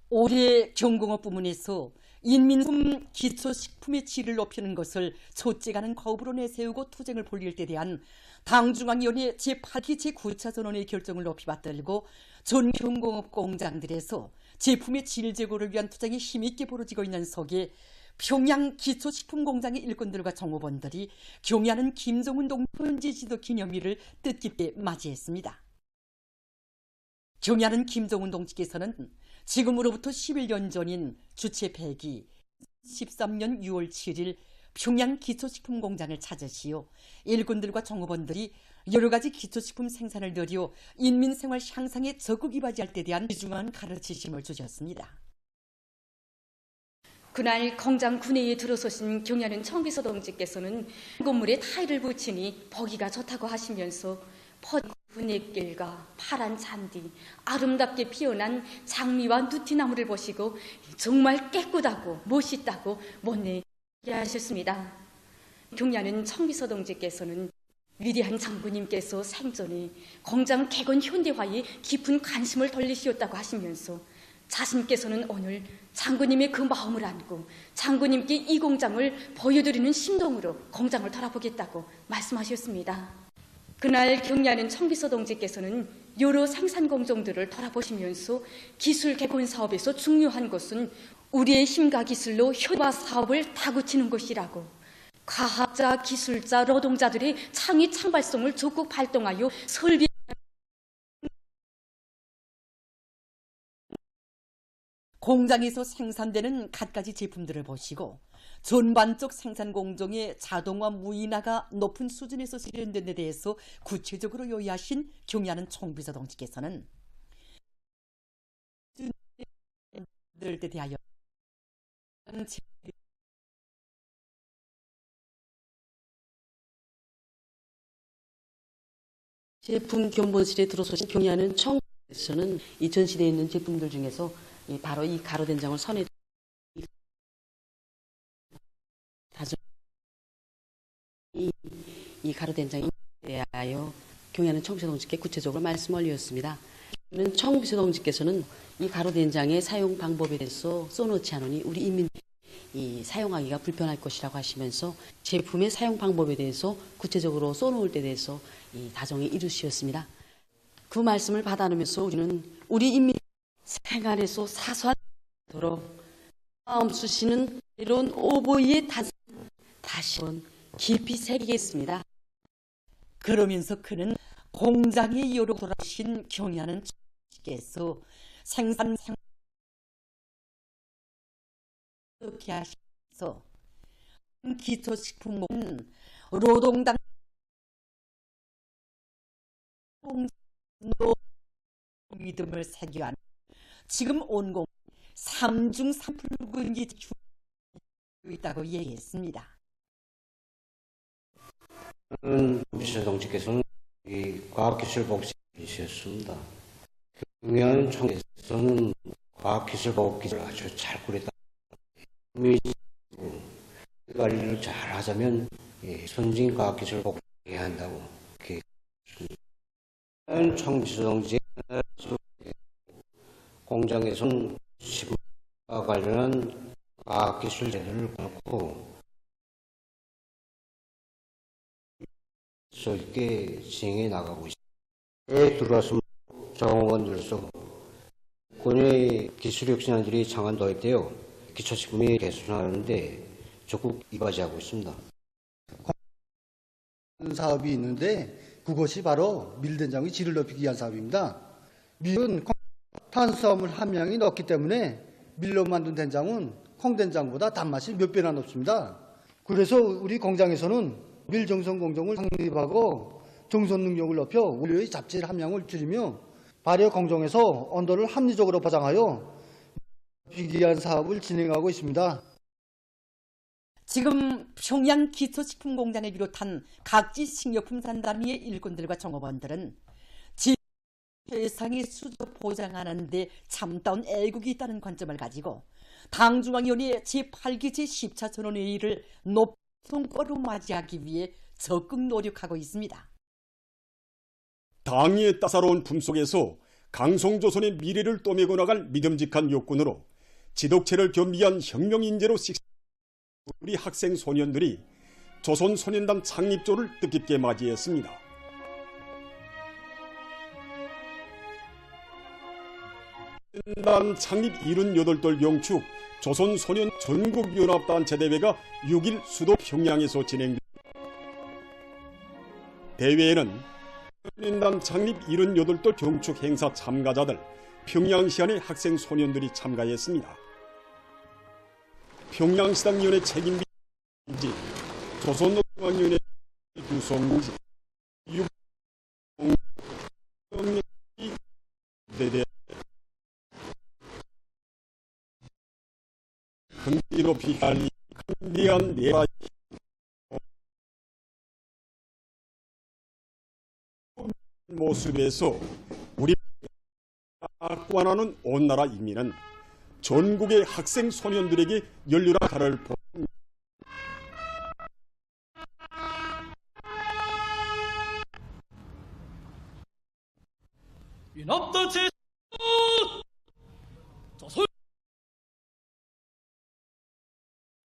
올해 경공업 부문에서 인민품 기초식품의 질을 높이는 것을 촉진하는 과업으로 내세우고 투쟁을 벌일 때 대한 당중앙위원회 제8기 제9차 전원의 결정을 높이 받들고 전 경공업 공장들에서 제품의 질 제고를 위한 투쟁이 힘있게 벌어지고 있는 속에 평양 기초식품공장의 일꾼들과 정호원들이 경의하는 김정은 동포현지 지도 기념일을 뜻깊게 맞이했습니다. 경의하는 김정은 동지께서는 지금으로부터 11년 전인 주체 100이 13년 6월 7일 평양 기초식품공장을 찾으시어 일꾼들과 정호원들이 여러 가지 기초식품 생산을 늘려 인민생활 향상에 적극 이바지할 때 대한 귀중한 가르치심을 주셨습니다. 그날 공장 군내에 들어서신 경의하는 청비서 동지께서는 건물에 타일을 붙이니 보기가 좋다고 하시면서 분액길과 파란 잔디, 아름답게 피어난 장미와 누티나무를 보시고 정말 깨끗하고 멋있다고 못내 하셨습니다. 경의하는 청비서 동지께서는 위대한 장군님께서 생전에 공장 개건 현대화에 깊은 관심을 돌리시었다고 하시면서 자신께서는 오늘 장군님의 그 마음을 안고 장군님께 이 공장을 보여드리는 심동으로 공장을 돌아보겠다고 말씀하셨습니다. 그날 경의하는 청비서 동지께서는 여러 생산 공정들을 돌아보시면서 기술 개건 사업에서 중요한 것은 우리의 힘과 기술로 현대화 사업을 다구치는 것이라고, 과학자, 기술자, 노동자들의 창의 창발성을 적극 발동하여 설비 공장에서 생산되는 갖가지 제품들을 보시고 전반적 생산 공정의 자동화 무인화가 높은 수준에서 실현된 데 대해서 구체적으로 요약하신 경의하는 총비서 동지께서는 들 때 대하여 제품 견본실에 들어서신 경의하는 청에서는 이 전시되어 있는 제품들 중에서 바로 이 가로된장을 선에 이 가로된장에 대하여 경의하는 청비서 동지께 구체적으로 말씀을 올렸습니다. 청비서 동지께서는 이 가로된장의 사용 방법에 대해서 써놓지 않으니 우리 인민이 사용하기가 불편할 것이라고 하시면서 제품의 사용 방법에 대해서 구체적으로 써놓을 때 대해서 이 다정히 이루시었습니다. 그 말씀을 받아내면서 우리는 우리 인민 생활에서 사소하도록 마음 쓰시는 이런 오보이의 다시 한번 깊이 새기겠습니다. 그러면서 그는 공장의 여로 돌아오신 경의하는 께서 생산 어떻게 하셔서 기초식품은 노동당 믿음을 새겨한 지금 온공 3중 3불군기 있다고 얘기했습니다. 비서 동지께서는 이 과학기술 복지이셨습니다. 경의하는 총에서는 과학기술 복지를 아주 잘 꾸렸다. 관리를 잘 하자면 선진 과학기술 복지해야 한다고 계획했습니다. 총비서 동지 공장에서는 식품과 관련한 과학기술 제도를 놓고 있게 진행해 나가고 있습니다. 들어와서 정원들로서 국내 기술혁신안들이 창안될 때요 기초식품이 개선하는데 적극 이바지하고 있습니다. 사업이 있는데 그것이 바로 밀된장의 질을 높이기 위한 사업입니다. 밀은 탄수화물 함량이 높기 때문에 밀로 만든 된장은 콩된장보다 단맛이 몇 배나 높습니다. 그래서 우리 공장에서는 밀정선 공정을 창립하고 정선 능력을 높여 원료의 잡질 함량을 줄이며 발효 공정에서 온도를 합리적으로 보장하여 비기한 사업을 진행하고 있습니다. 지금 평양 기초식품공장을 비롯한 각지 식료품 산단위의 일꾼들과 정업원들은 세상의 수조 보장하는 데 참다운 애국이 있다는 관점을 가지고 당중앙위원회 제8기 제10차 전원회의를 높송거로 맞이하기 위해 적극 노력하고 있습니다. 당의 따사로운 품속에서 강성조선의 미래를 떠매고 나갈 믿음직한 욕군으로 지독체를 겸비한 혁명인재로 우리 학생 소년들이 조선소년단 창립조를 뜻깊게 맞이했습니다. 소년단 창립 78돌 영축 조선소년 전국연합단체 대회가 6일 수도 평양에서 진행됩니다. 대회에는 소년단 창립 78돌 경축 행사 참가자들 평양시안의 학생 소년들이 참가했습니다. 평양시당위원회 책임비 조선노동위원회 구성지 대대 근디로 피할 간디한 내라 모습에서 우리 악관하는 온 나라 인민은 전국의 학생 소년들에게 열렬한 가를 보냅니다. 연합단체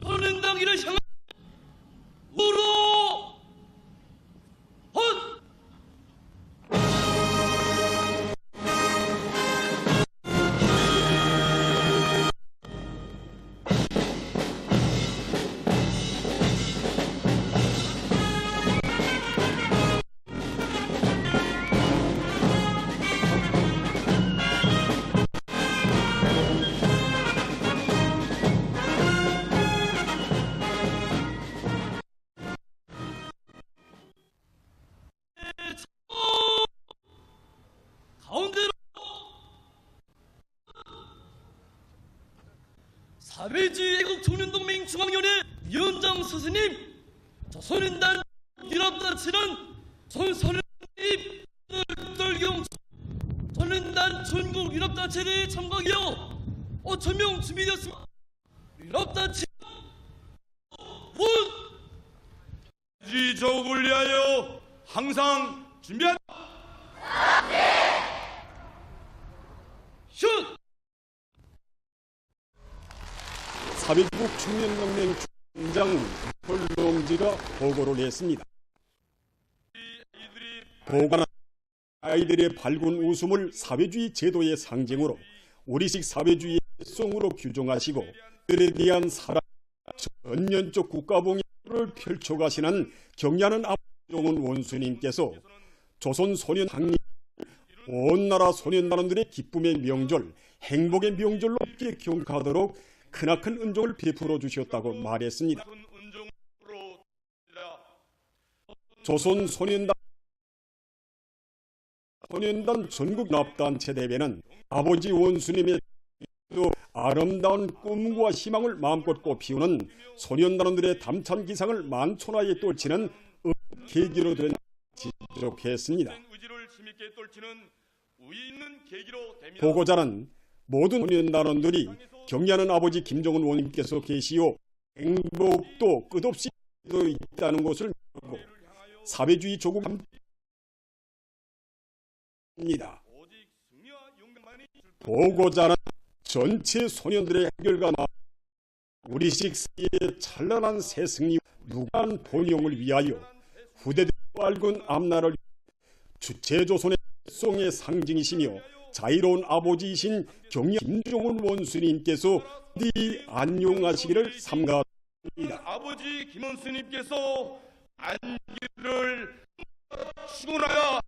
조선인당기를 향한 우로 헛 가운데로 사회주의 애국총연동맹 중앙위원회 위원장 스승님 조선인단 연합단체는 손선입 돌경 조선인단 전국 연합단체대회에 참가하여 5,000명 준비되었습니다. 연합단체 지적을 위하여 항상 준비한 슛! 사회국 청년동맹 총장 홀롱지가 보고를 했습니다. 보고는 아이들의 밝은 웃음을 사회주의 제도의 상징으로 우리식 사회주의의 성으로 규정하시고 그들에 대한 사랑 전년적 국가봉을 펼쳐가시는 경야는 김종은 원수님께서 조선 소년 항리 온 나라 소년단원들의 기쁨의 명절, 행복의 명절로 함께 경하도록 크나큰 은총을 베풀어 주셨다고 말했습니다. 조선 소년단 전국 연합단체 대회는 아버지 원수님의 아름다운 꿈과 희망을 마음껏 꽃피우는 소년단원들의 담찬 기상을 만천하에 떨치는 계기로 된 지적했습니다. 보고자는 모든 소년단원들이 경의하는 아버지 김정은 원님께서 계시오 행복도 끝없이 있다는 것을 믿고 사회주의 조국입니다. 보고자는 전체 소년들의 해결과 우리식 세계의 찬란한 새 승리 무관 번영을 위하여 후대들 밝은 앞날을 주체조선의 성의 상징이시며 자유로운 아버지이신 경의 김종은 원수님께서 안녕하시기를 삼가합니다. 아버지 김원수님께서 안기를 축원하여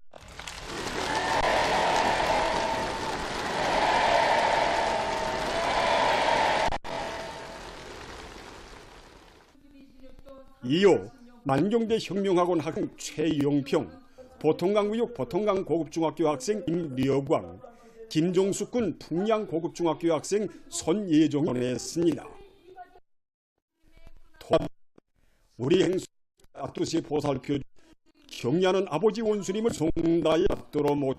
이어 만경대 혁명학원 학생 최영평, 보통강구역 보통강 고급중학교 학생 임려광, 김종숙군 풍양 고급중학교 학생 손예종을 했습니다. 또한 우리 행수 뜻이 보살펴 경의하는 아버지 원수님을 송다에 받들어 못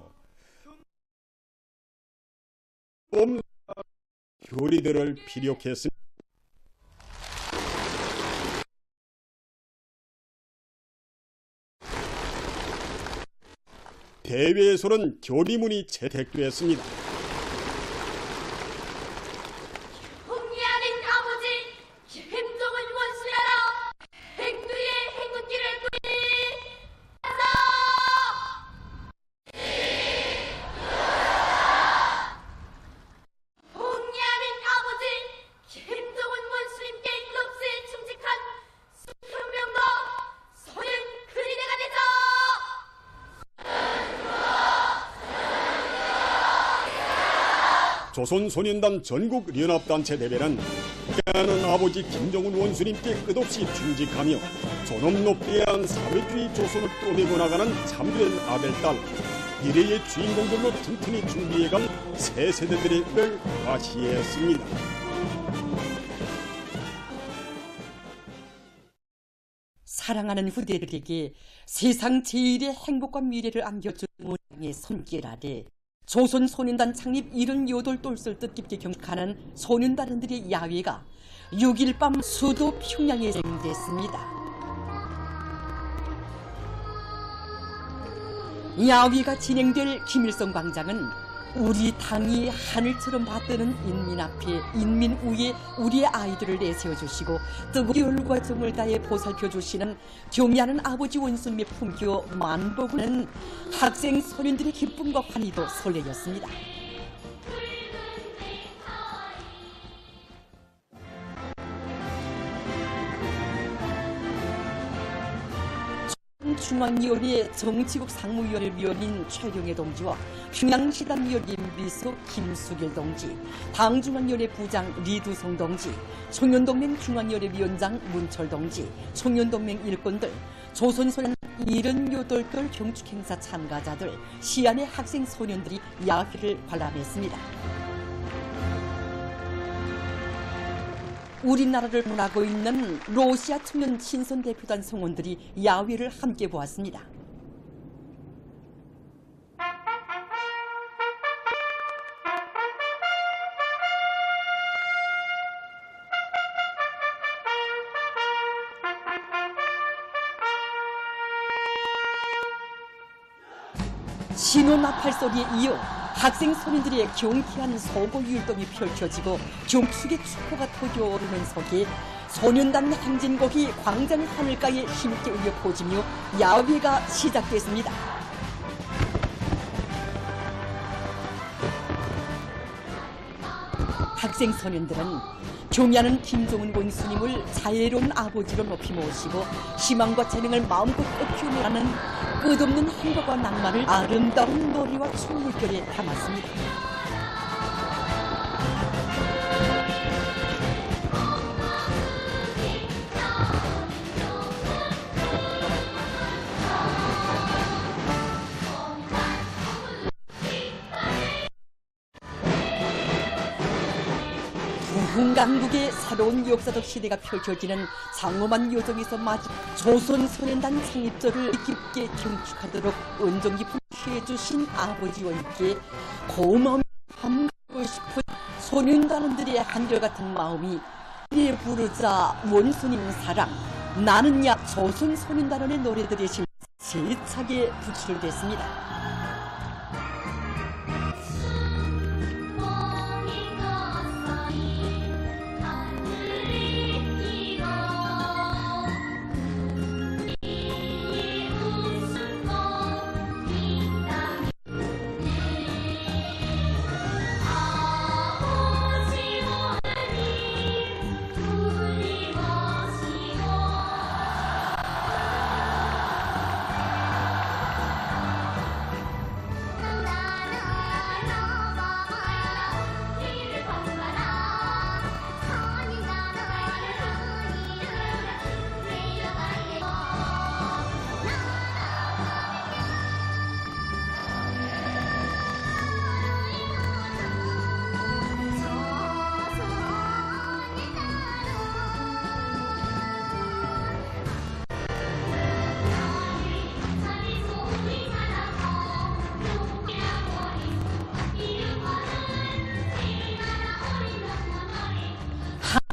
교리들을 피력했습니다. 대회에서는 결의문이 채택됐습니다. 흥미하는 아버지 김종은 원수야라 행두의 행군기를 꾸리니 흥미하는 아버지 김종은 원수님께 끝없이 충직한 수천 명과 소년 그리대가 되자. 조선소년단 전국연합단체 대회는 하는 아버지 김정은 원수님께 끝없이 충직하며 존엄 높대한 사회주의 조선을 떠내고 나가는 참된 아들딸 미래의 주인공들로 튼튼히 준비해간 새 세대들을 과시했습니다. 사랑하는 후대들에게 세상 제일의 행복과 미래를 안겨준 모양의 손길 아래 조선소년단 창립 78돌 똘쓸 뜻깊게 경축하는 소년단원들의 야외가 6일 밤 수도 평양에 진행됐습니다. 야외가 진행될 김일성 광장은 우리 당이 하늘처럼 받드는 인민 앞에 인민 위에 우리의 아이들을 내세워주시고 뜨거운 열과 정을 다해 보살펴주시는 경애하는 아버지 원수님의 품교 만복은 학생 소년들의 기쁨과 환희도 설레였습니다. 중앙위원회 정치국 상무위원회 위원인 최룡해 동지와 평양시당위원회 비서 김수길 동지, 당중앙위원회 부장 리두성 동지, 청년동맹 중앙위원회 위원장 문철 동지, 청년동맹 일꾼들, 조선소년 78돌 경축행사 참가자들, 시안의 학생 소년들이 야회를 관람했습니다. 우리나라를 방문하고 있는 러시아 청년 친선 대표단 성원들이 야외를 함께 보았습니다. 신호 나팔 소리에 이어 학생 소년들의 경쾌한 서고 율동이 펼쳐지고 경축의 축포가 터져오르는 속에 소년단 행진곡이 광장 하늘가에 힘있게 울려 퍼지며 야외가 시작됐습니다. 학생 소년들은 경애하는 김정은 원수님을 자애로운 아버지로 높이 모시고 희망과 재능을 마음껏 읍혀내라는 끝없는 행복과 낭만을 아름다운 노래와 춤 물결에 담았습니다. 부흥강국의 새로운 역사적 시대가 펼쳐지는 장엄한 여정에서 맞이 조선소년단 창립절을 깊게 경축하도록 은정 깊은 해주신 아버지원께 고마움을 함하고 싶은 소년단원들의 한결같은 마음이 이에 부르자 원수님 사랑 나는야 조선소년단원의 노래들이 세차게 부출됐습니다.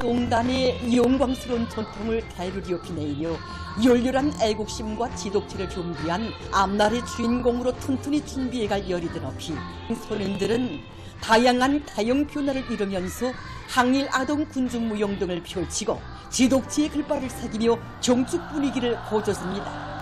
동단의 영광스러운 전통을 대로 이어피내며 열렬한 애국심과 지독지를 겸비한 앞날의 주인공으로 튼튼히 준비해갈 열이 드높이 소년들은 다양한 다형 변화를 이루면서 항일 아동 군중 무용 등을 펼치고 지독지의 글발을 새기며 경축 분위기를 거뒀습니다.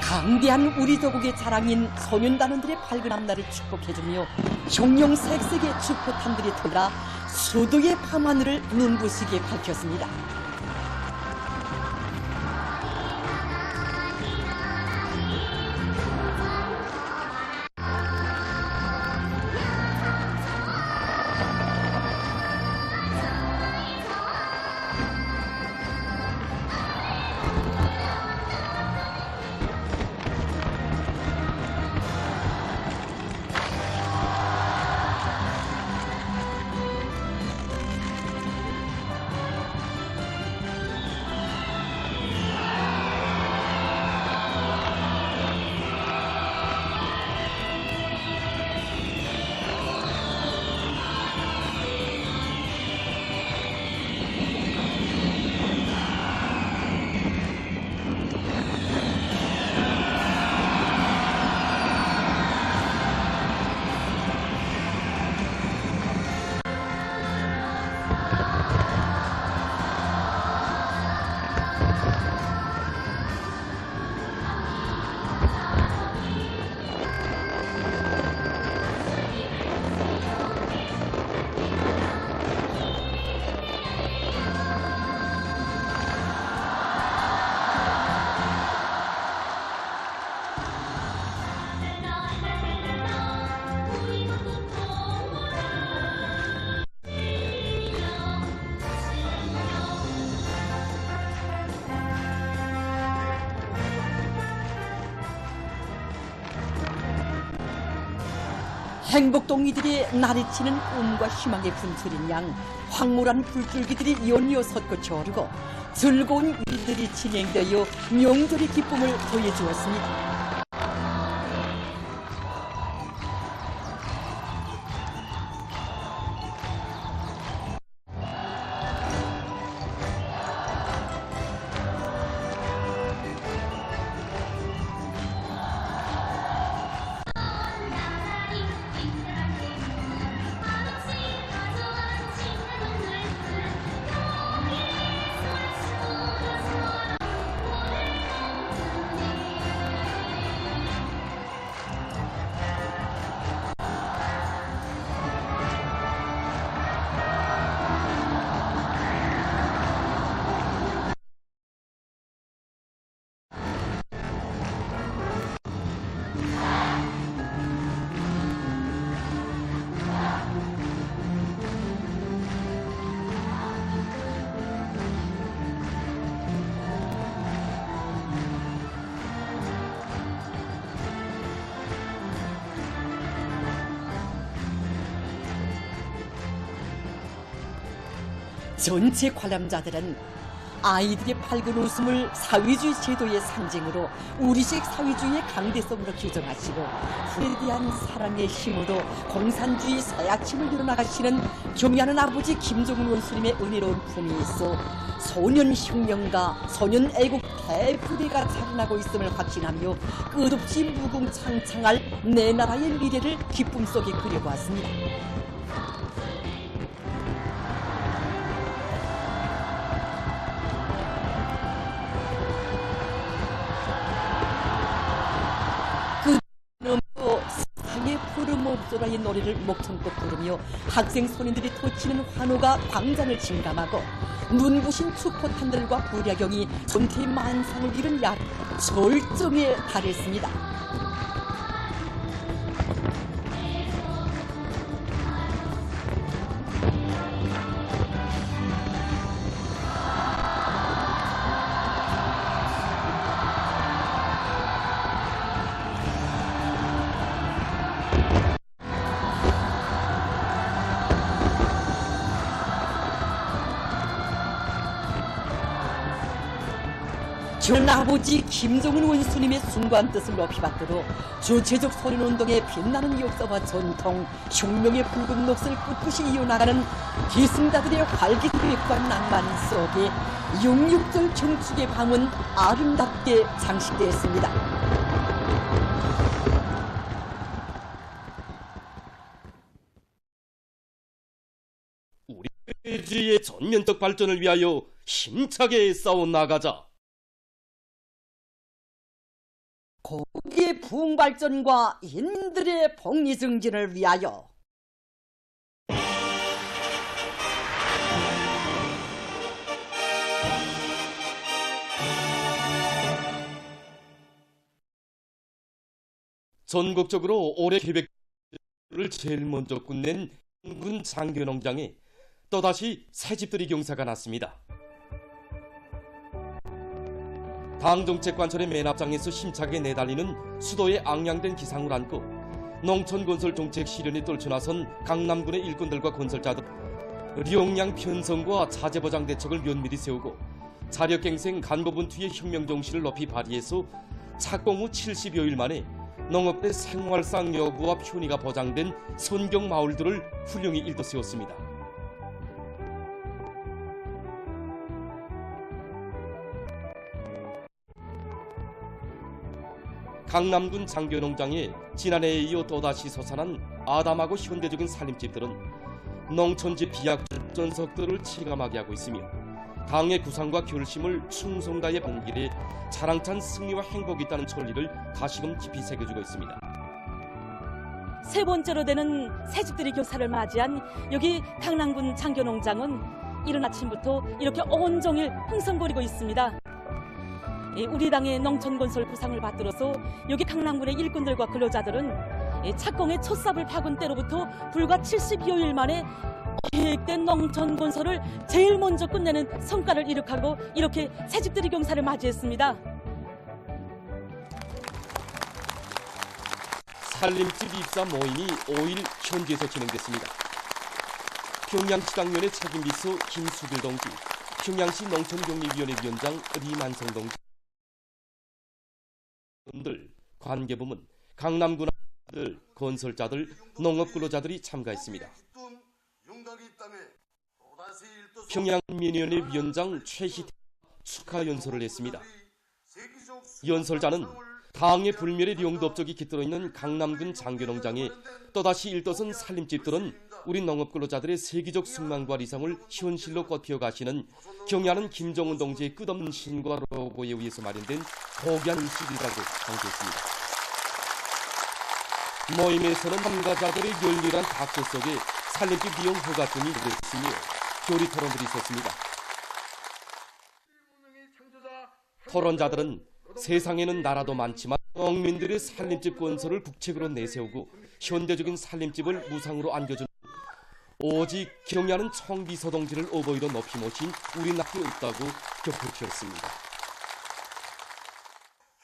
강대한 우리 조국의 자랑인 소년단원들의 밝은 앞날을 축복해주며 형용색색의 축포탄들이 돌아 수도의 밤하늘을 눈부시게 밝혔습니다. 행복동이들이 나리치는 꿈과 희망의 분출인 양 황홀한 불줄기들이 연이어 솟구쳐 오르고 즐거운 일들이 진행되어 명절의 기쁨을 더해주었습니다. 전체 관람자들은 아이들의 밝은 웃음을 사회주의 제도의 상징으로 우리식 사회주의의 강대성으로 규정하시고 후에 대한 사랑의 힘으로 공산주의 서약침을 이뤄나가시는 경의하는 아버지 김정은 원수님의 은혜로운 품이 있어 소년혁명가, 소년애국 대부대가 자라나고 있음을 확신하며 끝없이 무궁창창할 내 나라의 미래를 기쁨 속에 그려보았습니다. 세상의 푸름 없소라의 노래를 목청껏 부르며 학생 소년들이 토치는 환호가 광장을 진감하고 눈부신 축포탄들과 부랴경이 전태 만상을 이룬 야 절정에 달했습니다. 전 아버지 김정은 원수님의 숭고한 뜻을 높이 받들어 주체적 소년운동의 빛나는 역사와 전통, 혁명의 붉은 넋을 꿋꿋이 이어나가는 기승자들의 활기계획과 낭만 속에 영육절 경축의 밤은 아름답게 장식되었습니다. 우리 사회주의의 전면적 발전을 위하여 힘차게 싸워나가자. 고기의 부흥발전과 인민들의 복리 증진을 위하여 전국적으로 올해 계획을 제일 먼저 끝낸 군 장교농장에 또다시 새집들이 경사가 났습니다. 당정책 관철의 맨 앞장에서 힘차게 내달리는 수도의 앙양된 기상을 안고 농촌건설 정책 실현에 떨쳐나선 강남군의 일꾼들과 건설자들, 령량 편성과 자재보장 대책을 면밀히 세우고 자력갱생 간부분투의 혁명정신을 높이 발휘해서 착공 후 70여일 만에 농업의 생활상 여부와 편의가 보장된 선경 마을들을 훌륭히 일떠 세웠습니다. 강남군 장교농장에 지난해에 이어 또다시 솟아난 아담하고 현대적인 살림집들은 농촌집 비약전석들을 체감하게 하고 있으며 당의 구상과 결심을 충성 다해 본 길에 자랑찬 승리와 행복이 있다는 천리를 다시금 깊이 새겨주고 있습니다. 세 번째로 되는 새집들이 경사를 맞이한 여기 강남군 장교농장은 이른 아침부터 이렇게 온종일 흥성거리고 있습니다. 우리 당의 농촌건설 구상을 받들어서 여기 강남군의 일꾼들과 근로자들은 착공의 첫 삽을 박은 때로부터 불과 70여일 만에 계획된 농촌건설을 제일 먼저 끝내는 성과를 이룩하고 이렇게 새집들이 경사를 맞이했습니다. 살림집 입사 모임이 5일 현지에서 진행됐습니다. 평양시당면의 책임비서 김수길 동지, 평양시 농촌격리위원회 위원장 리만성 동지 들 관계부문, 강남군 들 건설자들, 농업근로자들이 참가했습니다. 평양민위원회 위원장 최희태 축하 연설을 했습니다. 연설자는 당의 불멸의 영도업적이 깃들어 있는 강남군 장교농장에 또다시 일떠선 살림집들은 우리 농업근로자들의 세계적 숙망과理想을 현실로 꽃피워 가시는 경의하는 김정은 동지의 끝없는 신과 로고에 의해서 마련된 고귀한 의식이라고 강조했습니다. 모임에서는 참가자들의 열렬한 박수 속에 살림집 비용 허가증이 내렸으며 교리 토론들이 있었습니다. 토론자들은 세상에는 나라도 많지만 농민들의 살림집 건설을 국책으로 내세우고 현대적인 살림집을 무상으로 안겨준 오직 경의하는 청비서 동지를 어버이로 높이 모신 우리 나라에 있다고 격려했습니다.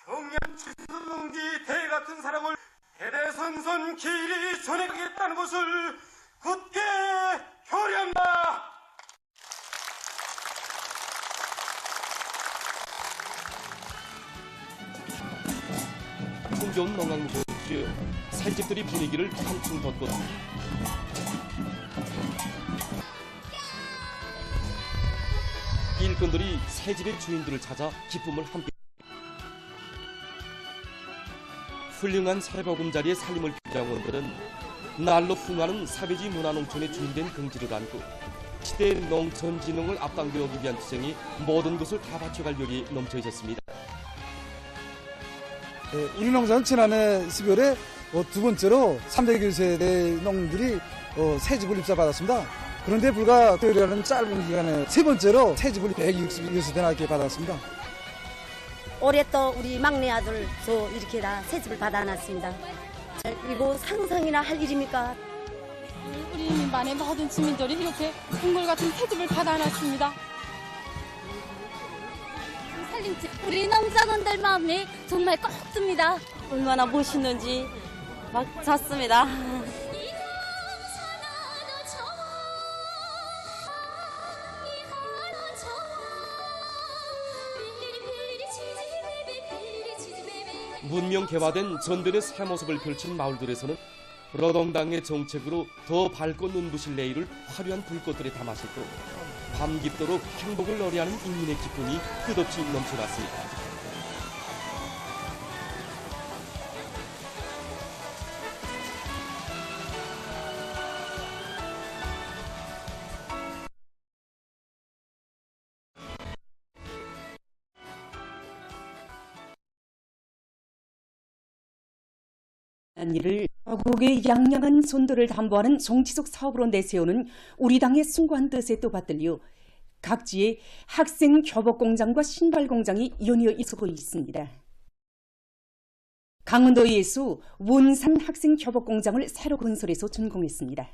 경의한 지수 동지 대같은 사랑을 대대선선 길이 전해가겠다는 것을 굳게 결의한다. 흥겨운 농악무소에 취해 새집들이 분위기를 한층 돋궜다. 일꾼들이 새집의 주인들을 찾아 기쁨을 함께. 훌륭한 새보금자리의 살림을 표장원들은 날로 풍하는 사회주의 문화농촌의 주인된 긍지를 안고 시대의 농촌진흥을 앞당겨오기 위한 투쟁이 모든 것을 다 바쳐갈 요리에 넘쳐 있었습니다. 우리 농장은 지난해 12월에 두 번째로 300여세대 농민들이 새집을 입사받았습니다. 그런데 불과 토요일이라는 짧은 기간에 세 번째로 새집을 160여세대나 이렇게 받았습니다. 올해 또 우리 막내 아들도 이렇게 다 새집을 받아놨습니다. 이거 상상이나 할 일입니까? 우리 민반의 모든 주민들이 이렇게 궁궐 같은 새집을 받아놨습니다. 살림집 우리 농장원들 마음이 정말 꼭 듭니다. 얼마나 멋있는지 막 잤습니다. 문명 개화된 전변의 새 모습을 펼친 마을들에서는 러동당의 정책으로 더 밝고 눈부실 내일을 화려한 불꽃들에 담았을 때 밤 깊도록 행복을 노래하는 인민의 기쁨이 끝없이 넘쳐났습니다. 이를 거국의 양양한 손도를 담보하는 정치적 사업으로 내세우는 우리 당의 숭고한 뜻에 또 받들려 각지에 학생 교복공장과 신발공장이 연이어 있고 있습니다. 강원도에서 원산 학생 교복공장을 새로 건설해서 준공했습니다.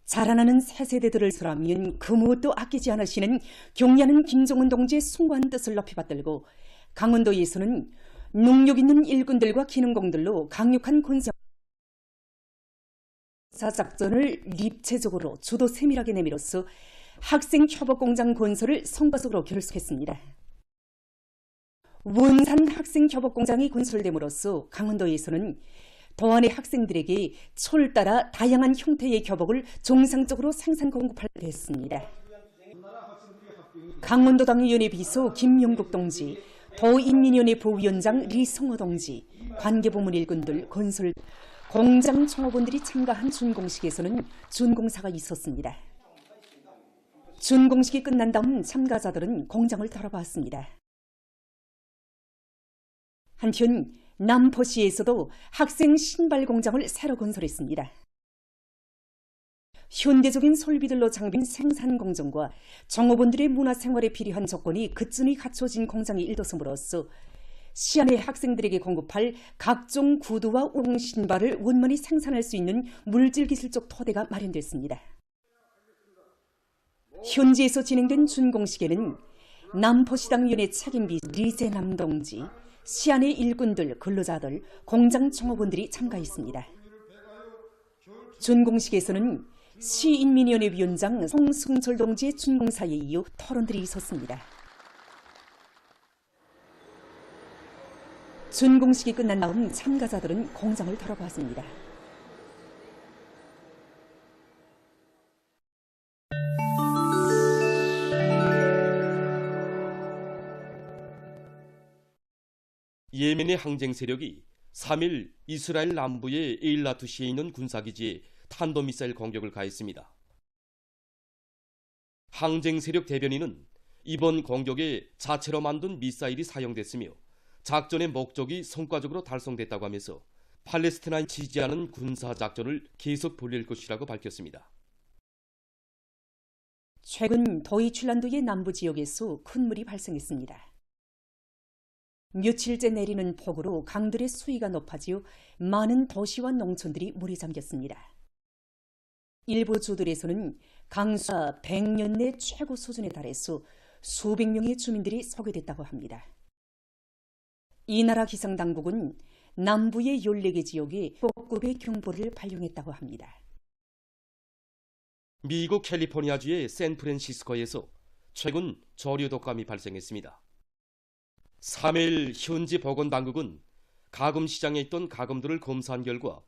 자라나는 새 세대들을 설하면 그 무엇도 아끼지 않으시는 경례하는 김정은 동지의 숭고한 뜻을 높이 받들고 강원도에서는 능력 있는 일꾼들과 기능공들로 강력한 군사 작전을 입체적으로 주도 세밀하게 내밀어서 학생 협업공장 건설을 성과적으로 결속했습니다. 원산 학생 협업공장이 건설됨으로써 강원도에서는 도안의 학생들에게 철 따라 다양한 형태의 교복을 정상적으로 생산 공급하게 됐습니다. 강원도당위원회 비서 김용국 동지, 도인민위원회 부위원장 리성호 동지, 관계부문 일꾼들, 건설, 공장 총업원들이 참가한 준공식에서는 준공사가 있었습니다. 준공식이 끝난 다음 참가자들은 공장을 돌아봤습니다. 한편 남포시에서도 학생 신발 공장을 새로 건설했습니다. 현대적인 설비들로 장비된 생산 공정과 종업원들의 문화생활에 필요한 조건이 끝준히 갖춰진 공장이 일도섬으로써 시안의 학생들에게 공급할 각종 구두와 우동 신발을 원만히 생산할 수 있는 물질기술적 토대가 마련됐습니다. 현지에서 진행된 준공식에는 남포시당위원회 책임비 리재남 동지, 시안의 일꾼들, 근로자들, 공장 종업원들이 참가했습니다. 준공식에서는 시인민위원회 위원장 송승철 동지의 준공사에 이어 토론들이 있었습니다. 준공식이 끝난 다음 참가자들은 공장을 돌아봤습니다. 예멘의 항쟁 세력이 3일 이스라엘 남부의 에일라투시에 있는 군사기지에 탄도미사일 공격을 가했습니다. 항쟁 세력 대변인은 이번 공격에 자체로 만든 미사일이 사용됐으며 작전의 목적이 성과적으로 달성됐다고 하면서 팔레스티나인 지지하는 군사작전을 계속 벌릴 것이라고 밝혔습니다. 최근 도이출란드의 남부 지역에서 큰 물이 발생했습니다. 며칠째 내리는 폭우로 강들의 수위가 높아지어 많은 도시와 농촌들이 물에 잠겼습니다. 일부 주들에서는 강수가 100년 내 최고 수준에 달해서 수백 명의 주민들이 소개됐다고 합니다. 이 나라 기상당국은 남부의 14개 지역에 복급의 경보를 발령했다고 합니다. 미국 캘리포니아주의 샌프란시스코에서 최근 저류 독감이 발생했습니다. 3일 현지 보건당국은 가금 시장에 있던 가금들을 검사한 결과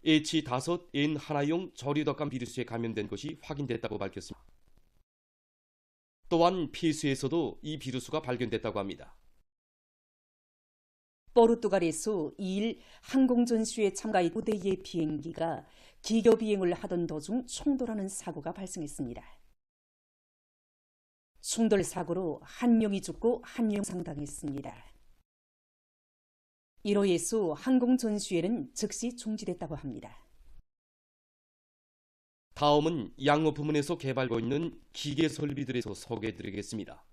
H5N1용 저류독감 비루스에 감염된 것이 확인됐다고 밝혔습니다. 또한 폐수에서도 이 비루스가 발견됐다고 합니다. 포르투갈에서 2일 항공전시회 참가의 5대의 비행기가 기교 비행을 하던 도중 충돌하는 사고가 발생했습니다. 충돌 사고로 1명이 죽고 1명 상당했습니다. 이로 인해서 항공전시회는 즉시 중지됐다고 합니다. 다음은 양호 부문에서 개발되고 있는 기계 설비들에서 소개해드리겠습니다.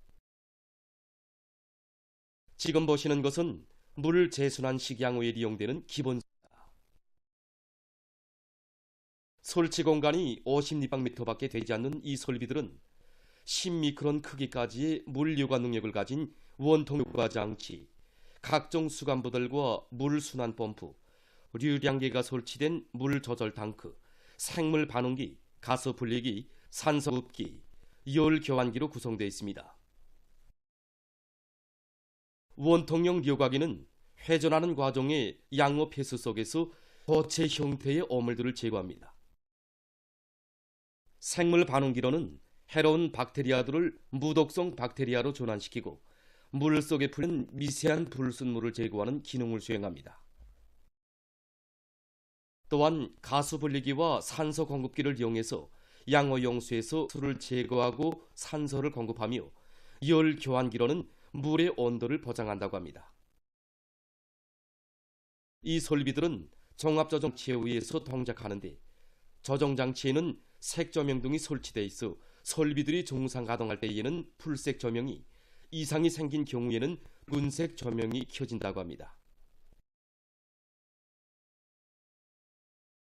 지금 보시는 것은 물 재순환식 양호에 이용되는 기본 설치 공간이 50立方미터밖에 되지 않는 이 설비들은 10미크론 크기까지의 물 요과 능력을 가진 원통 요과 장치, 각종 수간부들과 물 순환 펌프, 류량계가 설치된 물 조절 탱크, 생물 반응기, 가스 분리기, 산소 흡기, 열 교환기로 구성되어 있습니다. 원통형 요과기는 회전하는 과정에 양호 폐수 속에서 고체 형태의 오물들을 제거합니다. 생물 반응기로는 해로운 박테리아들을 무독성 박테리아로 전환시키고 물 속에 풀린 미세한 불순물을 제거하는 기능을 수행합니다. 또한 가스 분리기와 산소 공급기를 이용해서 양호 용수에서 수를 제거하고 산소를 공급하며 열 교환기로는 물의 온도를 보장한다고 합니다. 이 설비들은 종합조정치에 의해서 동작하는데 조정장치에는 색조명 등이 설치되어 있어 설비들이 정상 가동할 때에는 풀색 조명이, 이상이 생긴 경우에는 붉은색 조명이 켜진다고 합니다.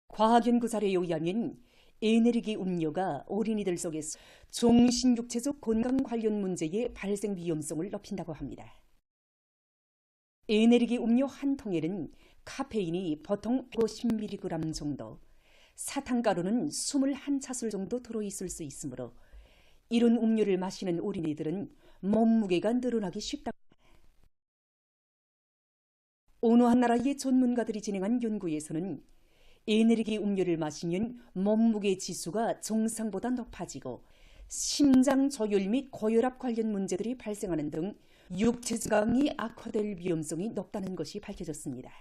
과학연구 자료에 의하면 에너지 음료가 어린이들 속에서 정신육체적 건강 관련 문제의 발생 위험성을 높인다고 합니다. 에너지 음료 한 통에는 카페인이 보통 150mg 정도, 사탕가루는 21차술 정도 들어있을 수 있으므로 이런 음료를 마시는 어린이들은 몸무게가 늘어나기 쉽다. 어느 한 나라의 전문가들이 진행한 연구에서는 에너지 음료를 마시면 몸무게 지수가 정상보다 높아지고 심장 저혈 및 고혈압 관련 문제들이 발생하는 등 육체 건강이 악화될 위험성이 높다는 것이 밝혀졌습니다.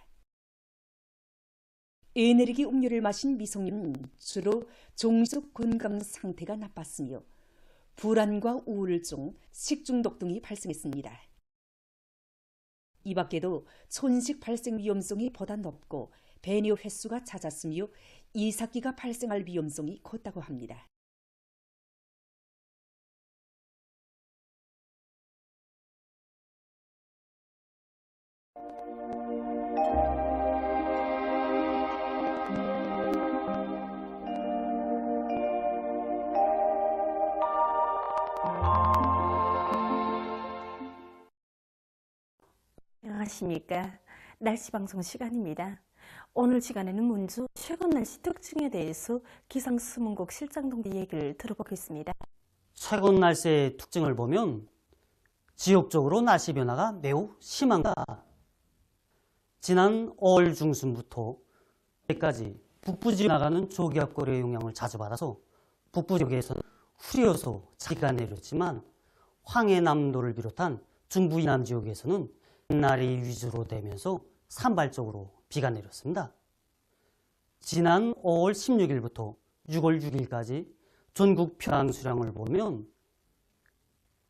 에너지 음료를 마신 미성년은 주로 정신적 건강 상태가 나빴으며 불안과 우울증, 식중독 등이 발생했습니다. 이 밖에도 손식 발생 위험성이 보다 높고 배뇨 횟수가 잦았으며 이삭기가 발생할 위험성이 컸다고 합니다. 안녕하십니까. 날씨 방송 시간입니다. 오늘 시간에는 먼저 최근 날씨 특징에 대해서 기상수문국 실장동지 얘기를 들어보겠습니다. 최근 날씨의 특징을 보면 지역적으로 날씨 변화가 매우 심합니다. 지난 5월 중순부터 여기까지 북부 지역 나가는 저기압골의 영향을 자주 받아서 북부 지역에서는 흐려서 비가 내렸지만 황해남도를 비롯한 중부 이남 지역에서는 날이 위주로 되면서 산발적으로 비가 내렸습니다. 지난 5월 16일부터 6월 6일까지 전국 평양 수량을 보면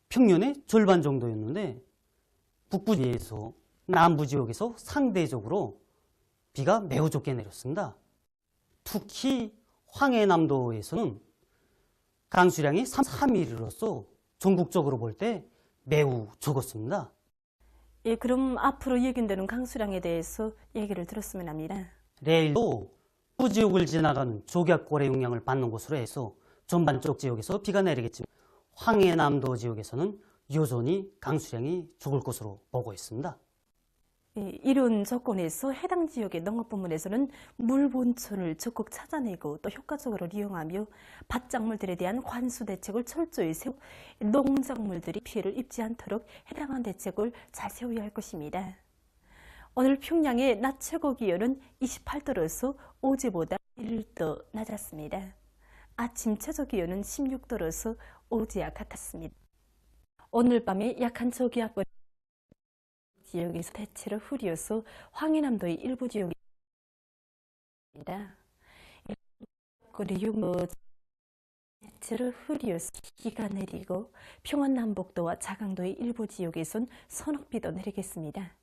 평년의 절반 정도였는데 북부 지역에서 남부 지역에서 상대적으로 비가 매우 적게 내렸습니다. 특히 황해남도에서는 강수량이 3mm로서 전국적으로 볼 때 매우 적었습니다. 예, 그럼 앞으로 예견되는 강수량에 대해서 얘기를 들었으면 합니다. 내일도 북부 지역을 지나가는 저기압골의 영향을 받는 곳으로 해서 전반적 지역에서 비가 내리겠지만 황해남도 지역에서는 여전히 강수량이 적을 것으로 보고 있습니다. 예, 이런 조건에서 해당 지역의 농업부문에서는 물 본천을 적극 찾아내고 또 효과적으로 이용하며 밭작물들에 대한 관수 대책을 철저히 세워 농작물들이 피해를 입지 않도록 해당한 대책을 잘 세워야 할 것입니다. 오늘 평양의 낮 최고 기온은 28도로서 어제보다 1도 낮았습니다. 아침 최저 기온은 16도로서 어제와 같았습니다. 오늘 밤에 약한 저기압골 지역에서 대체로 흐려서 황해남도의 일부 지역입니다. 그리고 대체로 흐려서 비가 내리고 평안남북도와 자강도의 일부 지역에선 서녁비도 내리겠습니다.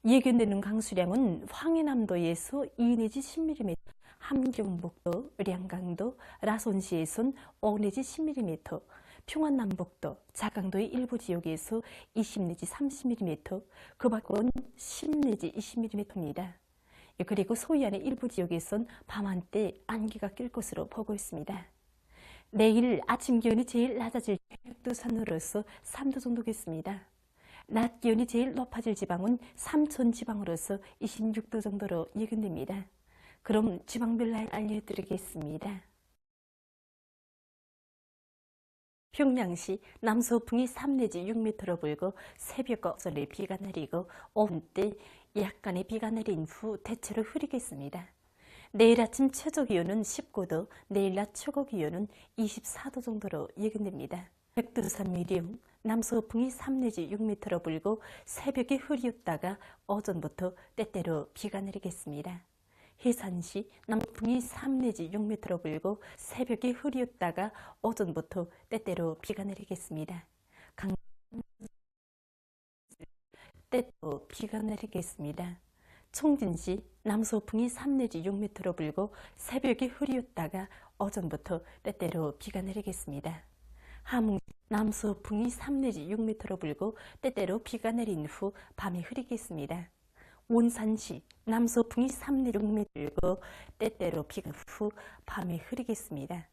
예견되는 강수량은 황해남도에서 2 내지 10mm, 함경북도, 량강도, 라손시에선 5 내지 10mm, 평안남북도, 자강도의 일부 지역에서 20 내지 30mm, 그 밖은 10 내지 20mm입니다. 그리고 소해안의 일부 지역에선 밤한때 안개가 낄 것으로 보고 있습니다. 내일 아침 기온이 제일 낮아질 백두산으로서 3도 정도겠습니다. 낮 기온이 제일 높아질 지방은 삼천 지방으로서 26도 정도로 예견됩니다. 그럼 지방별로 알려드리겠습니다. 평양시 남서풍이 3 내지 6m로 불고 새벽과 오전에 비가 내리고 오후 때 약간의 비가 내린 후 대체로 흐리겠습니다. 내일 아침 최저 기온은 19도, 내일 낮 최고 기온은 24도 정도로 예견됩니다. 백두산 미령 남서풍이 3 내지 6m로 불고 새벽에 흐리었다가 오전부터 때때로 비가 내리겠습니다. 해산시 남풍이 3 내지 6m로 불고 새벽에 흐리었다가 오전부터 때때로 비가 내리겠습니다. 강릉 때때로 비가 내리겠습니다. 총진시 남서풍이 3 내지 6m로 불고 새벽에 흐리었다가 오전부터 때때로 비가 내리겠습니다. 함흥시 남서풍이 3 내지 6m로 불고 때때로 비가 내린 후 밤에 흐리겠습니다. 원산시 남서풍이 3 내지 6m 불고 때때로 비가 후 밤에 흐리겠습니다.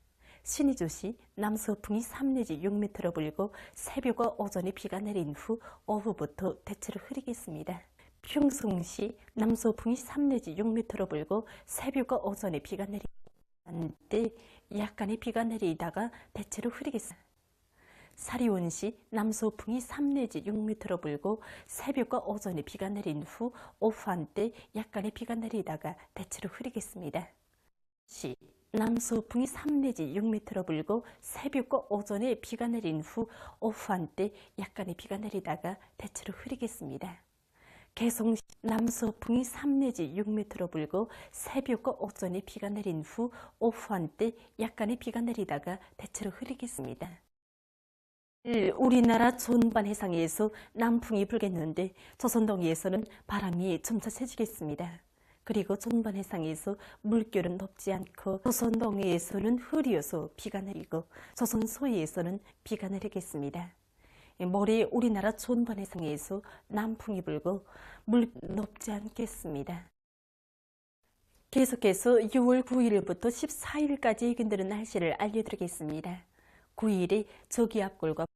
신의주시 남서풍이 3 내지 6m로 불고 새벽과 오전에 비가 내린 후 오후부터 대체로 흐리겠습니다. 평성시 남서풍이 3 내지 6m로 불고 새벽과 오전에 비가 내린 때 약간의 비가 내리다가 대체로 흐리겠습니다. 사리온시 남서풍이 3 내지 6m로 불고 새벽과 오전에 비가 내린 후 오후 한때 약간의 비가 내리다가 대체로 흐리겠습니다. 시 남서풍이 3 내지 6m로 불고 새벽과 오전에 비가 내린 후 오후 한때 약간의 비가 내리다가 대체로 흐리겠습니다. 개성시 남서풍이 3 내지 6m로 불고 새벽과 오전에 비가 내린 후 오후 한때 약간의 비가 내리다가 대체로 흐리겠습니다. 우리나라 전반 해상에서 남풍이 불겠는데 조선동해에서는 바람이 점차 세지겠습니다. 그리고 전반 해상에서 물결은 높지 않고 조선동해에서는 흐려서 비가 내리고 조선 서해에서는 비가 내리겠습니다. 모레 우리나라 전반 해상에서 남풍이 불고 물 높지 않겠습니다. 계속해서 6월 9일부터 14일까지 예견되는 날씨를 알려드리겠습니다. 9일에 저기압골과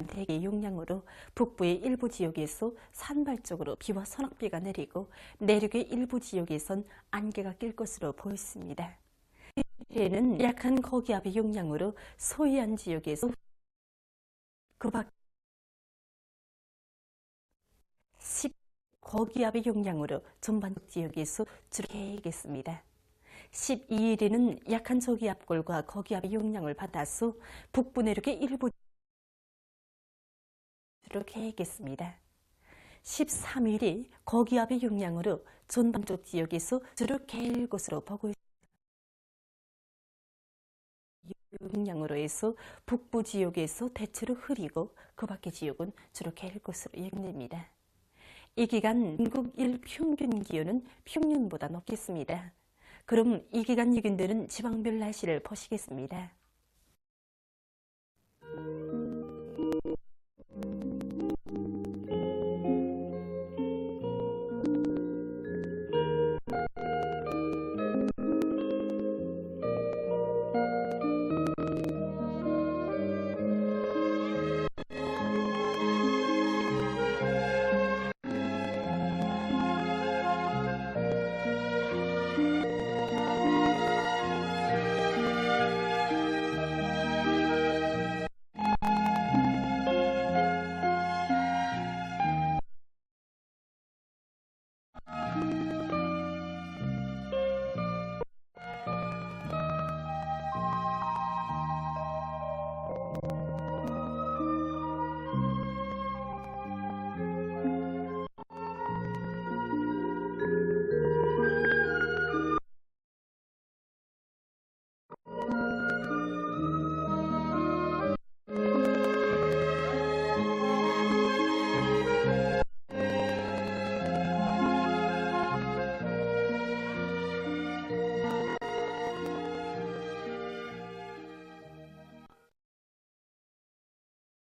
대기 용량으로 북부의 일부 지역에서 산발적으로 비와 서낙비가 내리고 내륙의 일부 지역에선 안개가 낄 것으로 보였습니다. 10일에는 약한 고기압의 용량으로 소해안 지역에서 그밖 10 고기압의 용량으로 전반 지역에서 주로 개겠습니다. 12일에는 약한 저기압골과 고기압의 용량을 받아서 북부 내륙의 일부 주로 개겠습니다. 13일이 고기압의 용량으로 전반쪽 지역에서 주로 개일 것으로 보고 있습니다. 용량으로 해서 북부 지역에서 대체로 흐리고 그 밖의 지역은 주로 개일 것으로 예견됩니다. 이 기간 전국 일평균 기온은 평년보다 높겠습니다. 그럼 이 기간 예견되는 지방별 날씨를 보시겠습니다.